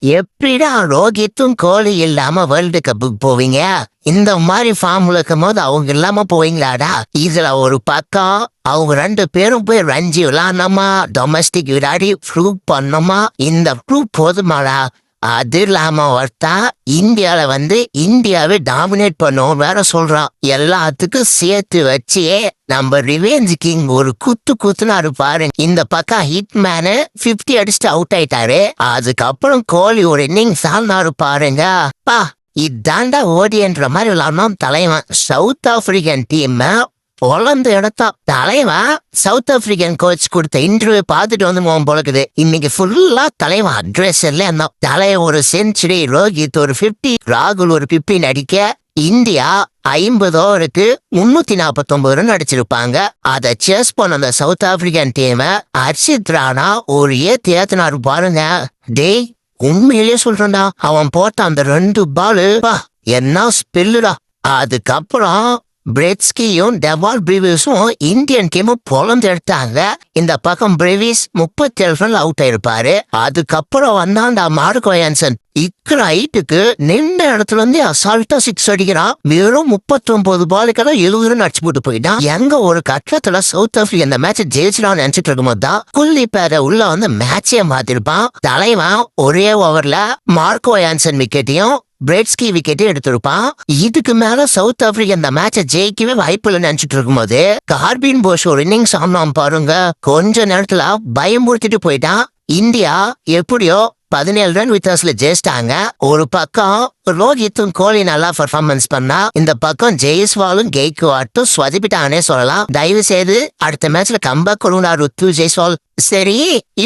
எப்படிடா ரோஹித்தும் கோலி இல்லாம வேர்ல்டு கப்புக்கு போவீங்க? இந்த மாதிரி ஃபார்ம்ல இருக்கும் போது அவங்க இல்லாம போவீங்களாடா? இதுல ஒரு பக்கம் அவங்க 2 பேரும் போய் ரஞ்சி விளாடணுமா, டொமஸ்டிக் விளையாடி ப்ரூவ் பண்ணணுமா? இந்த ப்ரூவ் போதுமாடா? அது இல்லாம ஒருத்தா இந்தியால இந்தியாவை டாமினேட் பண்ணுவோம் வேற சொல்றான். எல்லாத்துக்கும் சேர்த்து வச்சே நம்ம ரிவெஞ்ச் கிங் ஒரு குத்துனாரு பாருங்க. இந்த பக்கம் ஹிட்மேனு 50 அடிச்சுட்டு அவுட் ஆயிட்டாரு. அதுக்கப்புறம் கோலி ஒரு இன்னிங்ஸ் ஆனாரு பாருங்க. இதாண்டா ஓடின்ற மாதிரி விளாடணும் தலைவன். சவுத் ஆப்பிரிக்கன் டீம் பொழந்து இடத்தா தலைவன். சவுத் ஆப்பிரிக்கன் கோச் கொடுத்த இன்டர்வியூ பார்த்துட்டு போகும் போலக்குது. இன்னைக்கு ஃபுல்லா தலைவன் அட்ரஸ் எல்லாம் தலைவன் ஒரு செஞ்சுரி, ரோஹித் ஒரு 50, ராகுல் ஒரு 50 அடிக்க இந்தியா 50 ஓவருக்கு 349 ரன் அடிச்சிருப்பாங்க. அதை சேஸ் பண்ண அந்த south African team Harshit Rana ஒரு ஏத்தினாரு பாருங்க. டேய் உண்மையிலேயே சொல்றேன்டா, அவன் போட்ட அந்த 2 பாலு என்ன ஸ்பெல்லுடா. அதுக்கப்புறம் பிரெட்ஸ்கியும் டெவால் பிரீவிஸும் இந்தியன் டீம் பொழந்து எடுத்தாங்க. இந்த பக்கம் பிரீவிஸ் 37 ரன் அவுட் ஆயிருப்பாரு. அதுக்கப்புறம் வந்தாண்டா மார்கோ யான்சன். இக்கிற ஹைட்டுக்கு நின்ற இடத்துல அசால்ட்டா 6 அடிக்கிறான். வெறும் 39 பாலுக்கெல்லாம் 70 ரன் அடிச்சு போட்டு போயிட்டான். எங்க ஒரு கட்டத்துல சவுத் ஆப்பிரிக்கா இந்த மேட்ச் ஜெயிச்சிடான்னு நினைச்சிட்டு இருக்கும் தான் குல்லி பேர உள்ள மேட்சே மாத்திருப்பான். தலைவன் ஒரே ஓவர்ல மார்கோ யான்சன் விக்கெட்டையும் பிரெட்ஸ்கி விக்கெட்டே எடுத்திருப்பான். இதுக்கு மேல சவுத் ஆப்பிரிக்கா இந்த மேட்சை ஜெயிக்கவே வாய்ப்பு இல்லைன்னு நினைச்சிட்டு இருக்கும் போது கார்பின் போஸ் ஒரு இன்னிங்ஸ் ஆனான் பாருங்க. கொஞ்ச நேரத்துல பயமுறுத்திட்டு போயிட்டான். இந்தியா எப்படியோ 17 ரன் வித்தியாசத்துல ஜெயிச்சிட்டாங்க. ஒரு பக்கம் ரோஹித்தும் கோலி நல்லா பெர்ஃபார்மன்ஸ் பண்ணா, இந்த பக்கம் ஜெய்ஸ்வாலும் கெய்க்வாட்டும் சொதப்பிட்டாங்கன்னே சொல்லலாம். தயவு செய்து அடுத்த மேட்ச்ல கம்பேக் கொடுங்க ருத்து ஜெய்ஸ்வால். சரி,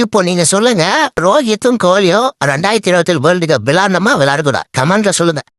இப்போ நீங்க சொல்லுங்க, ரோஹித்தும் கோலியும் 2027 வேர்ல்டு கப் விளையாடணுமா விளையாடக்கூடாது? கமெண்ட்ல சொல்லுங்க.